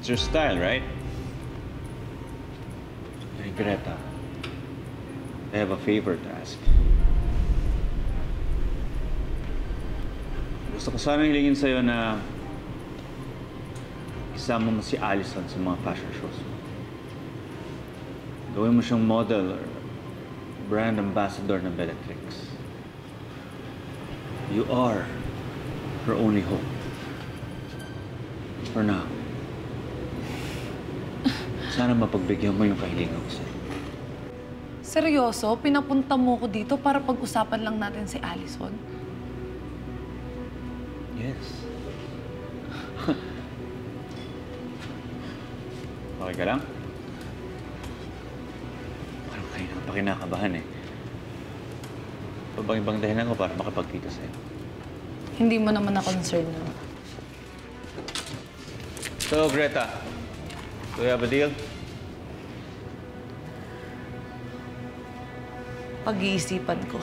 It's your style, right? Hey, Greta. I have a favor to ask. Gusto ko sana hilingin sa'yo na isama mo si Allison sa mga fashion shows mo. Gawin mo siyang model or brand ambassador ng Bellatrix. You are her only hope. For now. Sana mapagbigyan mo yung kahilingan ko sa'yo. Seryoso? Pinapunta mo ko dito para pag-usapan lang natin si Allison? Yes. Okay ka lang? Parang kanina pa kinakabahan eh. Pa bang ibang dahilan ko para makapagkita sa'yo? Hindi mo naman na-concern nun. So, Greta, do we have a deal? Pag-iisipan ko.